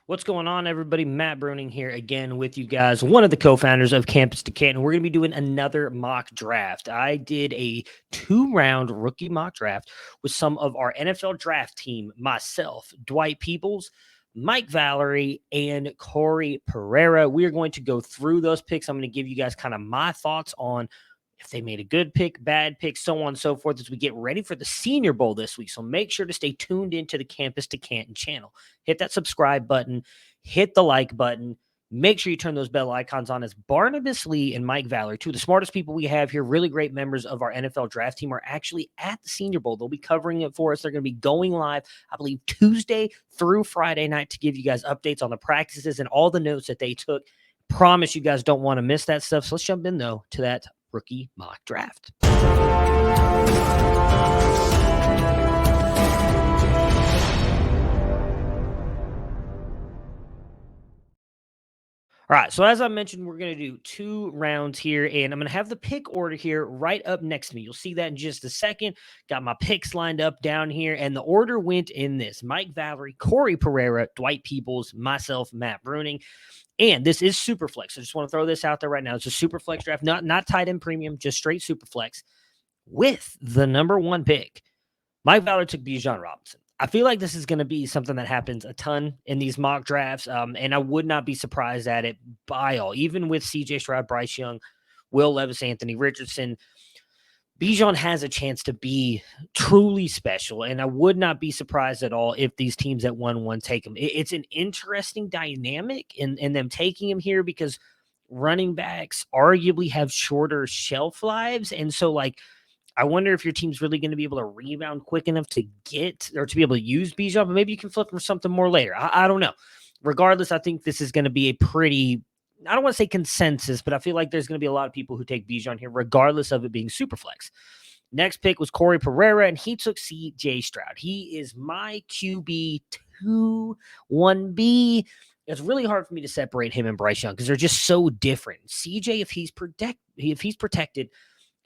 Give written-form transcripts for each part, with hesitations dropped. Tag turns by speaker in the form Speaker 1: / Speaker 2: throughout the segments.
Speaker 1: What's going on, everybody? Matt Bruning here again with you guys, one of the co-founders of Campus to Canton. We're going to be doing another mock draft. I did a 2-round rookie mock draft with some of our NFL draft team, myself, Dwight Peoples, Mike Valerie, and Corey Pereira. We are going to go through those picks. I'm going to give you guys kind of my thoughts on if they made a good pick, bad pick, so on and so forth as we get ready for the Senior Bowl this week. So make sure to stay tuned into the Campus to Canton channel. Hit that subscribe button, hit the like button. Make sure you turn those bell icons on as Barnabas Lee and Mike Valerie, two of the smartest people we have here, really great members of our NFL draft team, are actually at the Senior Bowl. They'll be covering it for us. They're going to be going live, I believe, Tuesday through Friday night to give you guys updates on the practices and all the notes that they took. Promise you guys don't want to miss that stuff. So let's jump in, though, to that rookie mock draft. All right, so as I mentioned, we're going to do 2 rounds here, and I'm going to have the pick order here right up next to me. You'll see that in just a second. Got my picks lined up down here, and the order went in this: Mike Valerie, Corey Pereira, Dwight Peoples, myself, Matt Bruning. And this is Superflex. I just want to throw this out there right now. It's a Superflex draft, not tight end premium, just straight Superflex. With the number 1 pick, Mike Valerie took Bijan Robinson. I feel like this is going to be something that happens a ton in these mock drafts, and I would not be surprised at it by all. Even with C.J. Stroud, Bryce Young, Will Levis, Anthony Richardson, Bijan has a chance to be truly special, and I would not be surprised at all if these teams at 1-1 take him. It's an interesting dynamic in them taking him here because running backs arguably have shorter shelf lives, and so, I wonder if your team's really going to be able to rebound quick enough to get or to be able to use Bijan, but maybe you can flip him for something more later. I don't know. Regardless, I think this is going to be a pretty, I don't want to say consensus, but I feel like there's going to be a lot of people who take Bijan here, regardless of it being super flex. Next pick was Corey Pereira, and he took C.J. Stroud. He is my QB 2, 1B. It's really hard for me to separate him and Bryce Young because they're just so different. CJ, if he's protected,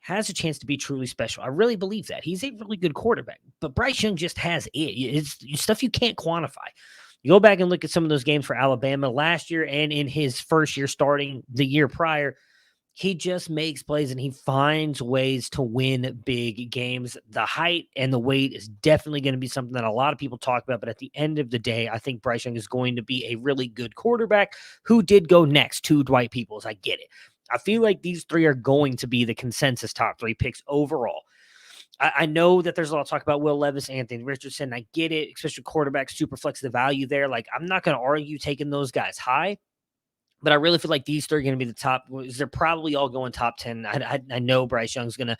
Speaker 1: has a chance to be truly special. I really believe that. He's a really good quarterback, but Bryce Young just has it. It's stuff you can't quantify. You go back and look at some of those games for Alabama last year and in his first year starting the year prior, he just makes plays and he finds ways to win big games. The height and the weight is definitely going to be something that a lot of people talk about, but at the end of the day, I think Bryce Young is going to be a really good quarterback who did go next to Dwight Peoples. I get it. I feel like these 3 are going to be the consensus top 3 picks overall. I know that there's a lot of talk about Will Levis, Anthony Richardson. I get it, especially quarterback, super flex, the value there. I'm not going to argue taking those guys high, but I really feel like these 3 are going to be the top. They're probably all going top 10. I know Bryce Young's going to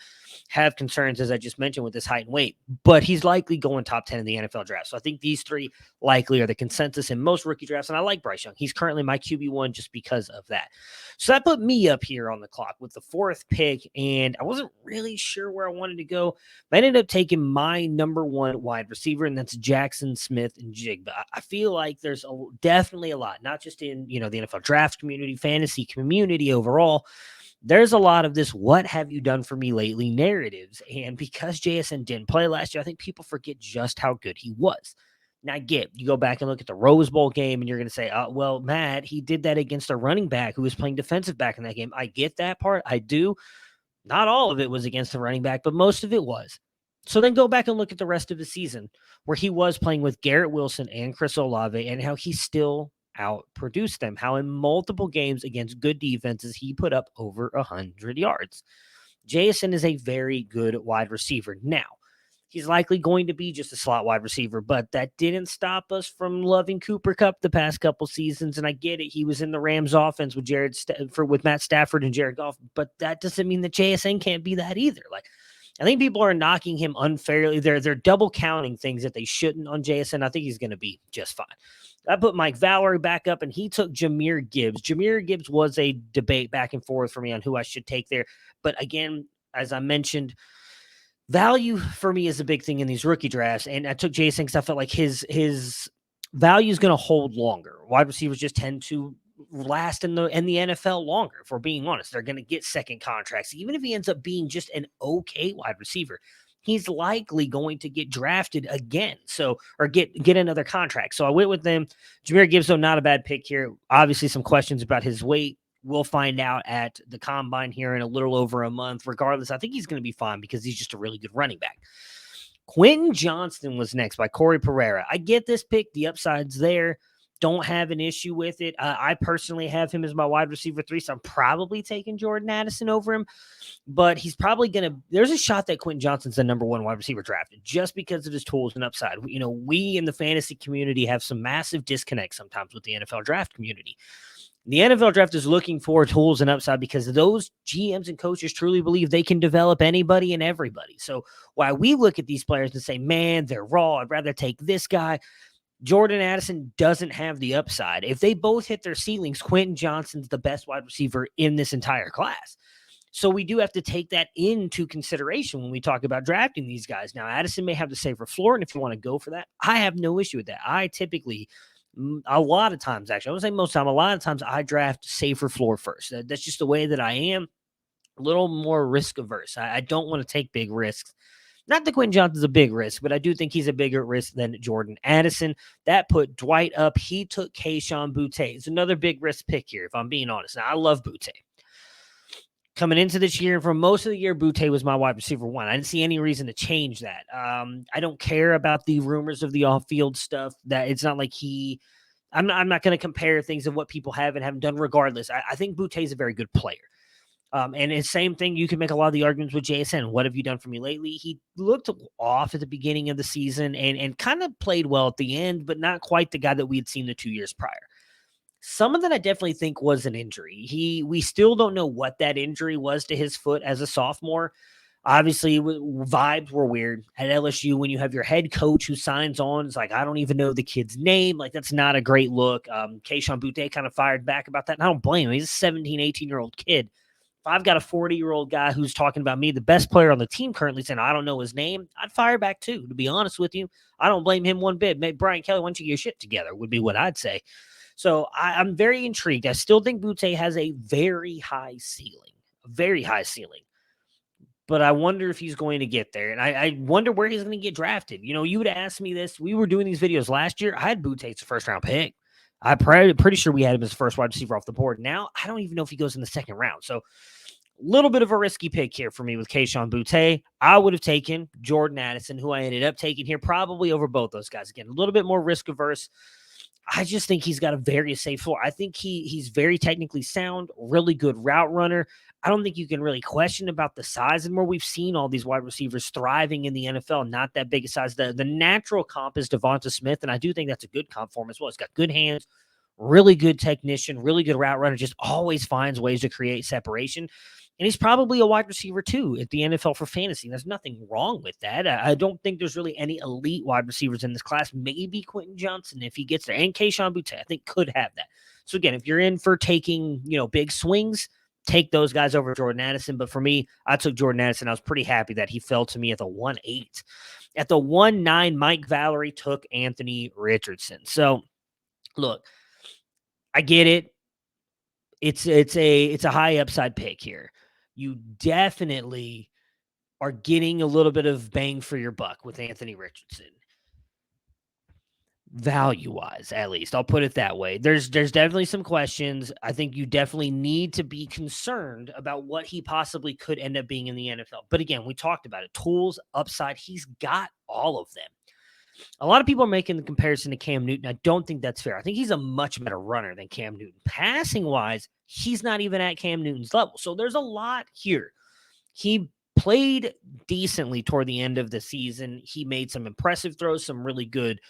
Speaker 1: have concerns, as I just mentioned, with his height and weight, but he's likely going top 10 in the NFL draft. So I think these 3 likely are the consensus in most rookie drafts, and I like Bryce Young. He's currently my QB1 just because of that. So that put me up here on the clock with the 4th pick, and I wasn't really sure where I wanted to go. I ended up taking my number 1 wide receiver, and that's Jackson Smith-Njigba. I feel like there's definitely a lot, not just in the NFL draft community, fantasy community overall. There's a lot of this "what have you done for me lately" narratives, and because JSN didn't play last year, I think people forget just how good he was. Now, you go back and look at the Rose Bowl game, and you're going to say, "Oh, well, Matt, he did that against a running back who was playing defensive back in that game." I get that part. I do. Not all of it was against the running back, but most of it was. So then go back and look at the rest of the season where he was playing with Garrett Wilson and Chris Olave and how he still outproduced them, how in multiple games against good defenses, he put up over 100 yards. Jason is a very good wide receiver. Now, he's likely going to be just a slot wide receiver, but that didn't stop us from loving Cooper Kupp the past couple seasons. And I get it. He was in the Rams offense with with Matt Stafford and Jared Goff, but that doesn't mean that JSN can't be that either. I think people are knocking him unfairly. They're double counting things that they shouldn't on JSN. I think he's going to be just fine. I put Mike Valerie back up, and he took Jahmyr Gibbs. Jahmyr Gibbs was a debate back and forth for me on who I should take there. But again, as I mentioned, value for me is a big thing in these rookie drafts. And I took Jason because I felt like his value is going to hold longer. Wide receivers just tend to last in the NFL longer, if we're being honest. They're going to get second contracts. Even if he ends up being just an okay wide receiver, he's likely going to get drafted again. So, or get another contract. So I went with them. Jahmyr Gibbs, though, not a bad pick here. Obviously, some questions about his weight. We'll find out at the combine here in a little over a month. Regardless, I think he's going to be fine because he's just a really good running back. Quentin Johnston was next by Corey Pereira. I get this pick. The upside's there. Don't have an issue with it. I personally have him as my wide receiver 3, so I'm probably taking Jordan Addison over him. But he's probably going to – there's a shot that Quentin Johnston's the number 1 wide receiver drafted just because of his tools and upside. We in the fantasy community have some massive disconnect sometimes with the NFL draft community. The NFL draft is looking for tools and upside because those GMs and coaches truly believe they can develop anybody and everybody. So while we look at these players and say, man, they're raw, I'd rather take this guy, Jordan Addison doesn't have the upside. If they both hit their ceilings, Quentin Johnston's the best wide receiver in this entire class. So we do have to take that into consideration when we talk about drafting these guys. Now, Addison may have the safer floor, and if you want to go for that, I have no issue with that. I typically – a lot of times, actually, I would say most time, a lot of times I draft safer floor first. That's just the way that I am. A little more risk averse. I don't want to take big risks. Not that Quentin Johnston's a big risk, but I do think he's a bigger risk than Jordan Addison. That put Dwight up. He took Kayshon Boutte. It's another big risk pick here, if I'm being honest. Now, I love Boutte. Coming into this year, and for most of the year, Boutte was my wide receiver 1. I didn't see any reason to change that. I don't care about the rumors of the off-field stuff. That it's not like I'm not going to compare things of what people have and haven't done. Regardless, I think Boutte is a very good player. And it's same thing. You can make a lot of the arguments with JSN. What have you done for me lately? He looked off at the beginning of the season and kind of played well at the end, but not quite the guy that we had seen the 2 years prior. Some of that I definitely think was an injury. We still don't know what that injury was to his foot as a sophomore. Obviously, vibes were weird at LSU when you have your head coach who signs on. It's like, I don't even know the kid's name. Like, that's not a great look. Kayshon Boutte kind of fired back about that. And I don't blame him. He's a 17, 18-year-old kid. If I've got a 40-year-old guy who's talking about me, the best player on the team currently, saying I don't know his name, I'd fire back too, to be honest with you. I don't blame him one bit. Maybe Brian Kelly, why don't you get your shit together, would be what I'd say. So I'm very intrigued. I still think Boutte has a very high ceiling. But I wonder if he's going to get there. And I wonder where he's going to get drafted. You would ask me this. We were doing these videos last year. I had Boutte as a first-round pick. I'm pretty sure we had him as the first wide receiver off the board. Now, I don't even know if he goes in the second round. So, a little bit of a risky pick here for me with Kayshon Boutte. I would have taken Jordan Addison, who I ended up taking here, probably over both those guys. Again, a little bit more risk-averse. I just think he's got a very safe floor. I think he's very technically sound, really good route runner. I don't think you can really question about the size and where we've seen all these wide receivers thriving in the NFL, not that big a size. The natural comp is Devonta Smith, and I do think that's a good comp for him as well. He's got good hands, really good technician, really good route runner, just always finds ways to create separation. And he's probably a wide receiver too at the NFL for fantasy. There's nothing wrong with that. I don't think there's really any elite wide receivers in this class. Maybe Quentin Johnston if he gets there, and Kayshon Boutte I think could have that. So again, if you're in for taking big swings, take those guys over Jordan Addison. But for me, I took Jordan Addison. I was pretty happy that he fell to me at the 1-8. At the 1-9, Mike Valerie took Anthony Richardson. So look, I get it. It's a high upside pick here. You definitely are getting a little bit of bang for your buck with Anthony Richardson. Value-wise, at least. I'll put it that way. There's definitely some questions. I think you definitely need to be concerned about what he possibly could end up being in the NFL. But again, we talked about it. Tools, upside, he's got all of them. A lot of people are making the comparison to Cam Newton. I don't think that's fair. I think he's a much better runner than Cam Newton. Passing-wise, he's not even at Cam Newton's level. So there's a lot here. He played decently toward the end of the season. He made some impressive throws, some really good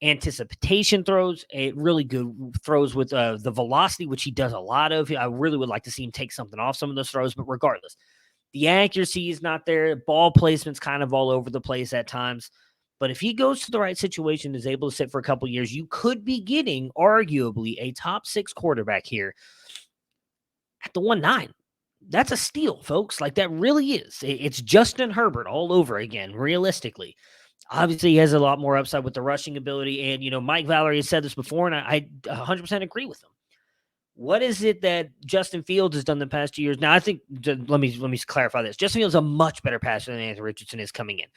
Speaker 1: anticipation throws, really good throws with the velocity, which he does a lot of. I really would like to see him take something off some of those throws, but regardless, the accuracy is not there. Ball placement's kind of all over the place at times. But if he goes to the right situation, is able to sit for a couple years, you could be getting arguably a top 6 quarterback here at the 1-9. That's a steal, folks. Like, that really is. It's Justin Herbert all over again, realistically. Obviously, he has a lot more upside with the rushing ability. And, Mike Valerie has said this before, and I 100% agree with him. What is it that Justin Fields has done the past 2 years? Now, I think let me clarify this. Justin Fields is a much better passer than Anthony Richardson is coming in,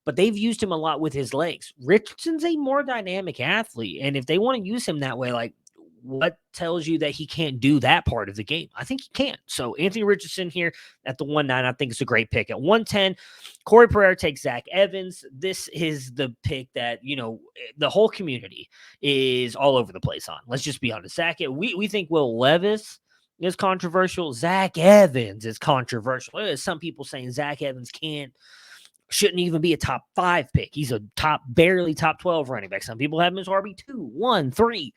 Speaker 1: but they've used him a lot with his legs. Richardson's a more dynamic athlete, and if they want to use him that way, like what tells you that he can't do that part of the game? I think he can. So Anthony Richardson here at the 1-9, I think it's a great pick. At 110, Corey Pereira takes Zach Evans. This is the pick that, the whole community is all over the place on. Let's just be honest. We think Will Levis is controversial. Zach Evans is controversial. There's some people saying Zach Evans shouldn't even be a top 5 pick. He's a barely top 12 running back. Some people have him as RB2, 1, 3.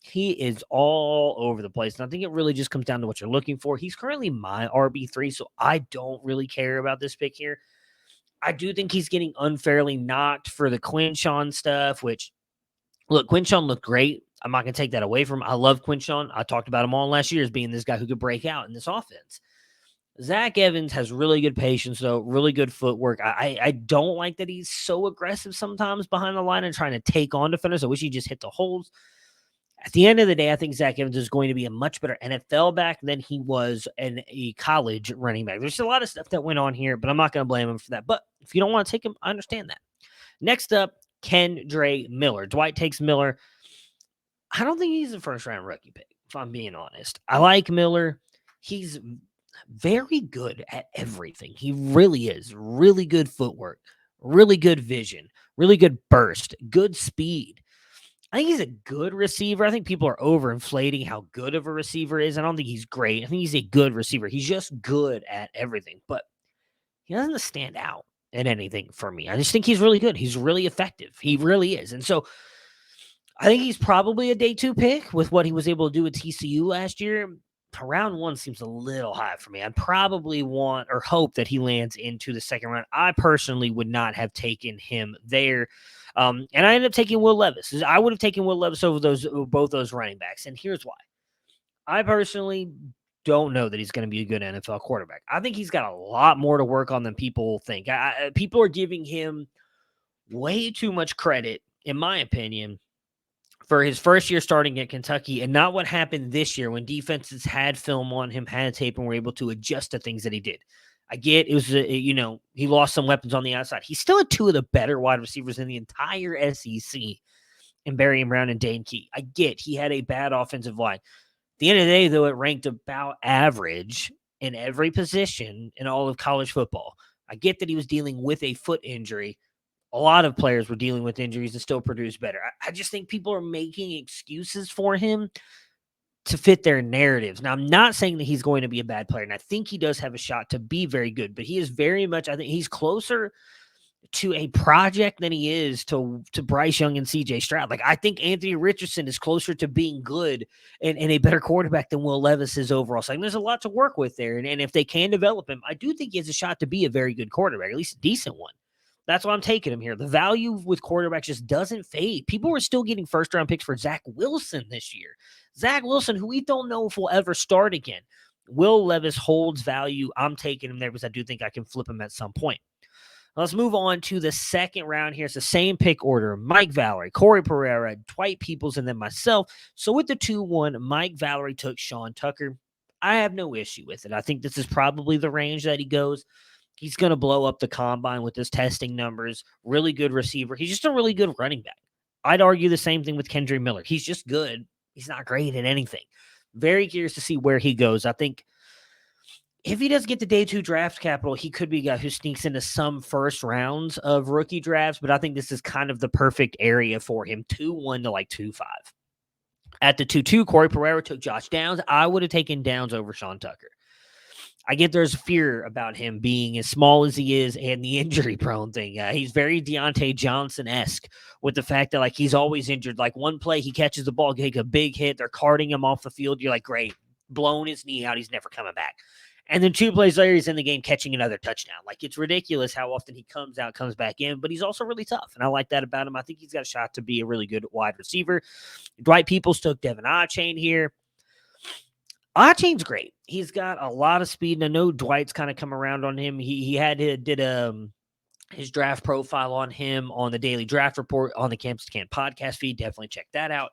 Speaker 1: He is all over the place. And I think it really just comes down to what you're looking for. He's currently my RB3, so I don't really care about this pick here. I do think he's getting unfairly knocked for the Quinshon stuff, which, look, Quinshon looked great. I'm not going to take that away from him. I love Quinshon. I talked about him all last year as being this guy who could break out in this offense. Zach Evans has really good patience, though, really good footwork. I don't like that he's so aggressive sometimes behind the line and trying to take on defenders. I wish he just hit the holes. At the end of the day, I think Zach Evans is going to be a much better NFL back than he was a college running back. There's a lot of stuff that went on here, but I'm not going to blame him for that. But if you don't want to take him, I understand that. Next up, Kendre Miller. Dwight takes Miller. I don't think he's a first-round rookie pick, if I'm being honest. I like Miller. He's very good at everything. He really is. Really good footwork, really good vision, really good burst, good speed. I think he's a good receiver. I think people are overinflating how good of a receiver is. I don't think he's great. I think he's a good receiver. He's just good at everything, but he doesn't stand out at anything for me. I just think he's really good. He's really effective. He really is. And so I think he's probably a day 2 pick with what he was able to do at TCU last year. Round 1 seems a little high for me. I'd probably want or hope that he lands into the second round. I personally would not have taken him there. And I ended up taking Will Levis. I would have taken Will Levis over both those running backs. And here's why. I personally don't know that he's going to be a good NFL quarterback. I think he's got a lot more to work on than people think. People are giving him way too much credit, in my opinion, for his first year starting at Kentucky and not what happened this year when defenses had film on him, had tape, and were able to adjust to things that he did. I get it was, he lost some weapons on the outside. He still had 2 of the better wide receivers in the entire SEC in Barry Brown and Dane Key. I get he had a bad offensive line. At the end of the day, though, it ranked about average in every position in all of college football. I get that he was dealing with a foot injury. A lot of players were dealing with injuries and still produce better. I just think people are making excuses for him to fit their narratives. Now, I'm not saying that he's going to be a bad player, and I think he does have a shot to be very good, but he is very much, I think he's closer to a project than he is to Bryce Young and CJ Stroud. Like, I think Anthony Richardson is closer to being good and a better quarterback than Will Levis is overall. So there's a lot to work with there. And if they can develop him, I do think he has a shot to be a very good quarterback, at least a decent one. That's why I'm taking him here. The value with quarterbacks just doesn't fade. People were still getting first-round picks for Zach Wilson this year. Zach Wilson, who we don't know if will ever start again. Will Levis holds value. I'm taking him there because I do think I can flip him at some point. Let's move on to the second round here. It's the same pick order. Mike Valerie, Corey Pereira, Dwight Peoples, and then myself. So with the 2-1, Mike Valerie took Sean Tucker. I have no issue with it. I think this is probably the range that he goes. He's going to blow up the combine with his testing numbers. Really good receiver. He's just a really good running back. I'd argue the same thing with Kendre Miller. He's just good. He's not great at anything. Very curious to see where he goes. I think if he does get the day 2 draft capital, he could be a guy who sneaks into some first rounds of rookie drafts, but I think this is kind of the perfect area for him. 2-1 to like 2-5. At the 2-2, Corey Pereira took Josh Downs. I would have taken Downs over Sean Tucker. I get there's fear about him being as small as he is and the injury-prone thing. He's very Deontay Johnson-esque with the fact that, like, he's always injured. Like, one play, he catches the ball, take a big hit, they're carting him off the field. You're like, great, blown his knee out, he's never coming back. And then 2 plays later, he's in the game catching another touchdown. Like, it's ridiculous how often he comes out, comes back in, but he's also really tough, and I like that about him. I think he's got a shot to be a really good wide receiver. Dwight Peoples took Devin Achane here. Achane's great. He's got a lot of speed, and I know Dwight's kind of come around on him. He did his draft profile on him on the Daily Draft Report on the Campus to Camp podcast feed. Definitely check that out.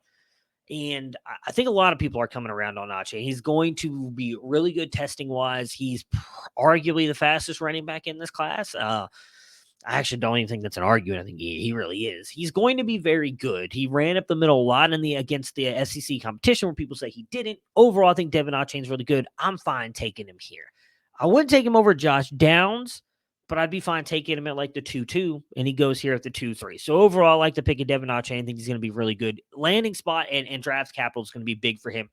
Speaker 1: And I think a lot of people are coming around on Ache. He's going to be really good testing wise. He's arguably the fastest running back in this class. I actually don't even think that's an argument. I think he really is. He's going to be very good. He ran up the middle a lot against the SEC competition where people say he didn't. Overall, I think Devin Achane's really good. I'm fine taking him here. I wouldn't take him over Josh Downs, but I'd be fine taking him at like the 2-2, and he goes here at the 2-3. So overall, I like to pick a Devin Achane. I think he's going to be really good. Landing spot and draft capital is going to be big for him.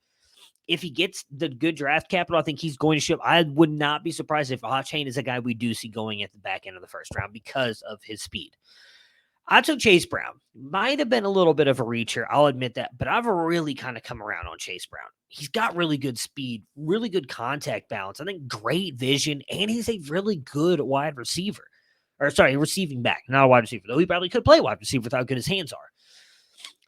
Speaker 1: If he gets the good draft capital, I think he's going to show up. I would not be surprised if Achane is a guy we do see going at the back end of the first round because of his speed. I took Chase Brown. Might have been a little bit of a reacher, I'll admit that, but I've really kind of come around on Chase Brown. He's got really good speed, really good contact balance, I think great vision, and he's a really good wide receiver. Or sorry, receiving back, not a wide receiver, though he probably could play wide receiver with how good his hands are.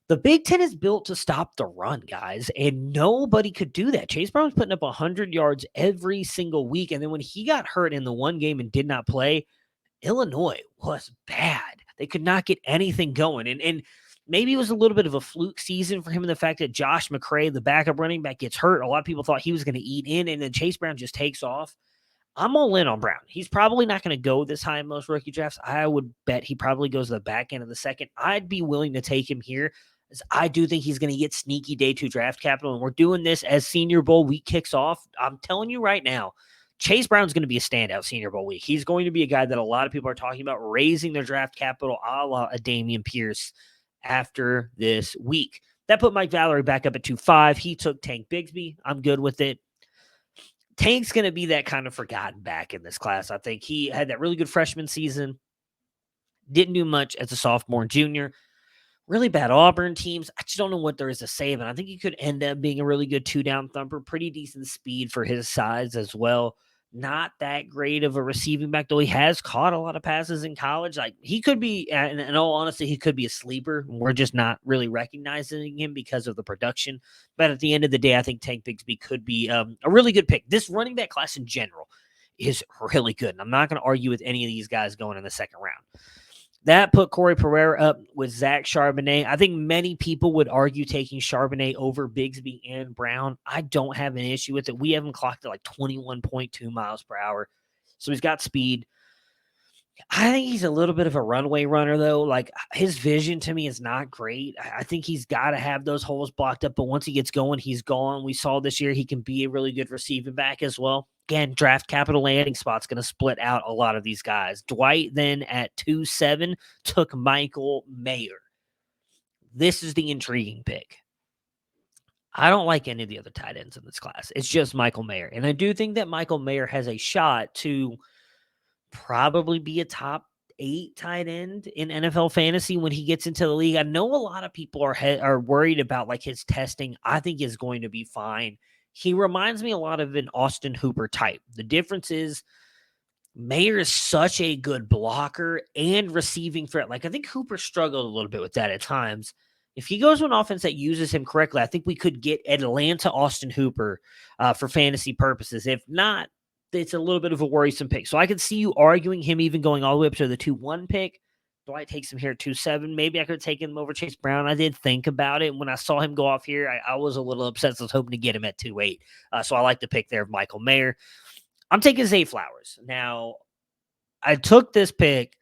Speaker 1: The Big Ten is built to stop the run, guys, and nobody could do that. Chase Brown was putting up 100 yards every single week, and then when he got hurt in the one game and did not play, Illinois was bad. They could not get anything going, and maybe it was a little bit of a fluke season for him in the fact that Josh McCray, the backup running back, gets hurt. A lot of people thought he was going to eat in, and then Chase Brown just takes off. I'm all in on Brown. He's probably not going to go this high in most rookie drafts. I would bet he probably goes to the back end of the second. I'd be willing to take him here, as I do think he's going to get sneaky day 2 draft capital, and we're doing this as Senior Bowl week kicks off. I'm telling you right now, Chase Brown's going to be a standout Senior Bowl week. He's going to be a guy that a lot of people are talking about raising their draft capital a la a Dameon Pierce after this week. That put Mike Valerie back up at 2-5. He took Tank Bigsby. I'm good with it. Tank's going to be that kind of forgotten back in this class. I think he had that really good freshman season. Didn't do much as a sophomore and junior. Really bad Auburn teams. I just don't know what there is to say, but I think he could end up being a really good 2-down thumper. Pretty decent speed for his size as well. Not that great of a receiving back, though he has caught a lot of passes in college. Like, he could be, in all honesty, he could be a sleeper. We're just not really recognizing him because of the production. But at the end of the day, I think Tank Bigsby could be a really good pick. This running back class in general is really good. And I'm not going to argue with any of these guys going in the second round. That put Corey Pereira up with Zach Charbonnet. I think many people would argue taking Charbonnet over Bigsby and Brown. I don't have an issue with it. We have him clocked at like 21.2 miles per hour. So he's got speed. I think he's a little bit of a runway runner, though. Like, his vision to me is not great. I think he's got to have those holes blocked up, but once he gets going, he's gone. We saw this year he can be a really good receiving back as well. Again, draft capital landing spot's going to split out a lot of these guys. Dwight then at 2-7 took Michael Mayer. This is the intriguing pick. I don't like any of the other tight ends in this class. It's just Michael Mayer. And I do think that Michael Mayer has a shot to probably be a top 8 tight end in NFL fantasy when he gets into the league. I know a lot of people are worried about like his testing. I think is going to be fine. He reminds me a lot of an Austin Hooper type. The difference is Mayer is such a good blocker and receiving threat. Like, I think Hooper struggled a little bit with that at times. If he goes to an offense that uses him correctly, I think we could get Atlanta Austin Hooper for fantasy purposes. If not, it's a little bit of a worrisome pick. So I could see you arguing him even going all the way up to the 2-1 pick. Dwight takes him here at 2-7. Maybe I could have taken him over Chase Brown. I did think about it. When I saw him go off here, I was a little upset. So I was hoping to get him at 2-8. So I like the pick there of Michael Mayer. I'm taking Zay Flowers. Now, I took this pick.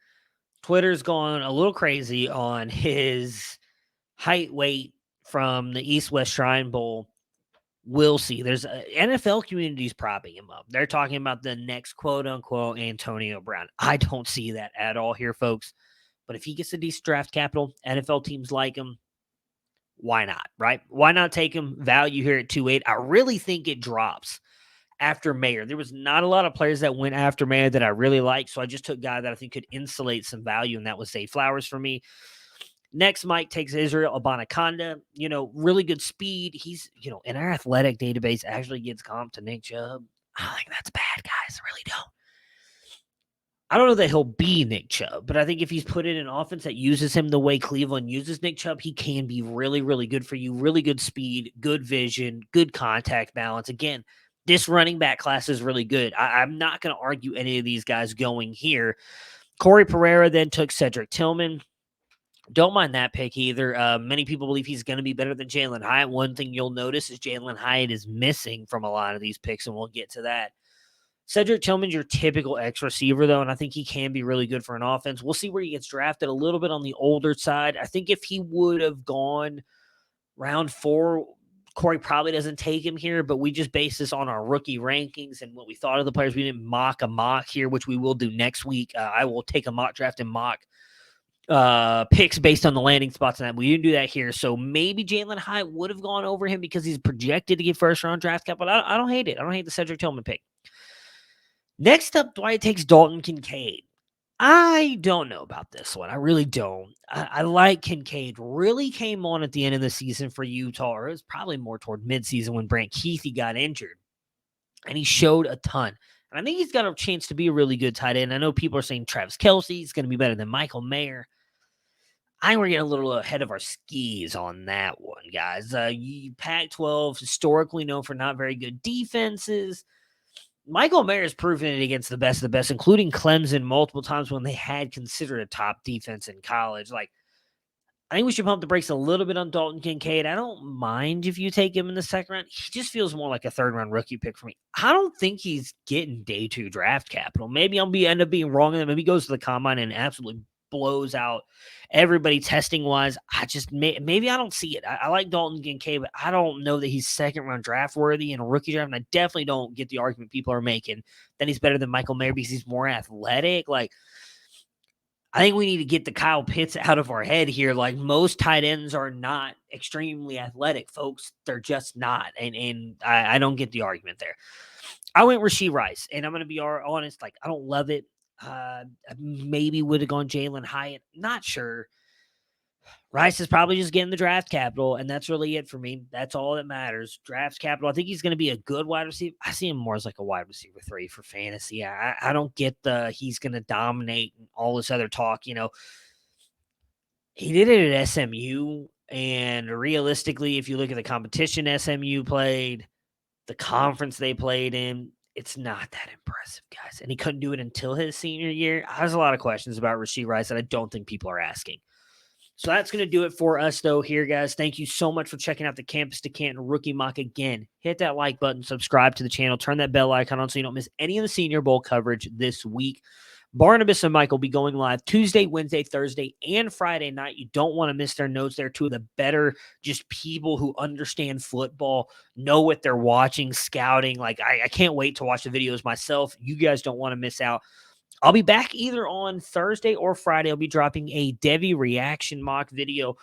Speaker 1: Twitter's gone a little crazy on his height, weight from the East-West Shrine Bowl. We'll see. There's NFL community's propping him up. They're talking about the next quote-unquote Antonio Brown. I don't see that at all here, folks. But if he gets a decent draft capital, NFL teams like him, why not, right? Why not take him? Value here at 2-8. I really think it drops after Mayer. There was not a lot of players that went after Mayer that I really liked, so I just took a guy that I think could insulate some value, and that was Zay Flowers for me. Next, Mike takes Israel Abanikanda. Really good speed. He's, in our athletic database, actually gets comp to Nick Chubb. I think that's bad, guys. I really don't. I don't know that he'll be Nick Chubb, but I think if he's put in an offense that uses him the way Cleveland uses Nick Chubb, he can be really, really good for you. Really good speed, good vision, good contact balance. Again, this running back class is really good. I'm not going to argue any of these guys going here. Corey Pereira then took Cedric Tillman. Don't mind that pick either. Many people believe he's going to be better than Jalen Hyatt. One thing you'll notice is Jalen Hyatt is missing from a lot of these picks, and we'll get to that. Cedric Tillman's your typical X receiver, though, and I think he can be really good for an offense. We'll see where he gets drafted, a little bit on the older side. I think if he would have gone round 4, Corey probably doesn't take him here, but we just base this on our rookie rankings and what we thought of the players. We didn't mock a mock here, which we will do next week. I will take a mock draft and mock picks based on the landing spots, and that we didn't do that here. So maybe Jalen Hyatt would have gone over him because he's projected to get first round draft cap, but I don't hate it. I don't hate the Cedric Tillman pick. Next up, Dwight takes Dalton Kincaid. I don't know about this one. I really don't. I like Kincaid. Really came on at the end of the season for Utah, or it was probably more toward midseason when Brant Kuithe got injured, and he showed a ton. And I think he's got a chance to be a really good tight end. I know people are saying Travis Kelce is going to be better than Michael Mayer. I think we're getting a little ahead of our skis on that one, guys. Pac-12, historically known for not very good defenses. Michael Mayer has proven it against the best of the best, including Clemson multiple times when they had considered a top defense in college. Like, I think we should pump the brakes a little bit on Dalton Kincaid. I don't mind if you take him in the second round. He just feels more like a third-round rookie pick for me. I don't think he's getting day 2 draft capital. Maybe I'll end up being wrong, and then maybe he goes to the combine and absolutely blows out everybody testing-wise. Maybe I don't see it. I like Dalton Kincaid, but I don't know that he's second-round draft worthy in a rookie draft, and I definitely don't get the argument people are making that he's better than Michael Mayer because he's more athletic. Like, I think we need to get the Kyle Pitts out of our head here. Like, most tight ends are not extremely athletic, folks. They're just not. And I don't get the argument there. I went Rashee Rice, and I'm going to be honest. Like, I don't love it. Maybe would have gone Jalen Hyatt. Not sure. Rice is probably just getting the draft capital, and that's really it for me. That's all that matters. Draft capital. I think he's going to be a good wide receiver. I see him more as like a wide receiver 3 for fantasy. I don't get he's going to dominate and all this other talk. You know, he did it at SMU, and realistically, if you look at the competition SMU played, the conference they played in, it's not that impressive, guys. And he couldn't do it until his senior year. There's a lot of questions about Rashee Rice that I don't think people are asking. So that's going to do it for us, though, here, guys. Thank you so much for checking out the Campus to Canton Rookie Mock again. Hit that like button, subscribe to the channel, turn that bell icon on so you don't miss any of the Senior Bowl coverage this week. Barnabas and Mike will be going live Tuesday, Wednesday, Thursday, and Friday night. You don't want to miss their notes. They're two of the better just people who understand football, know what they're watching, scouting. Like, I can't wait to watch the videos myself. You guys don't want to miss out. I'll be back either on Thursday or Friday. I'll be dropping a Devy reaction mock video.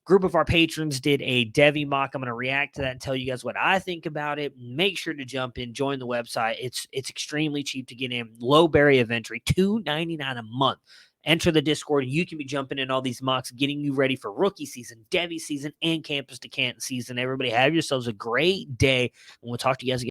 Speaker 1: Group of our patrons did a Devy mock. I'm going to react to that and tell you guys what I think about it. Make sure to jump in, join the website. It's extremely cheap to get in. Low barrier of entry, $2.99 a month. Enter the Discord. You can be jumping in all these mocks, getting you ready for rookie season, Devy season, and Campus to Canton season. Everybody have yourselves a great day, and we'll talk to you guys again.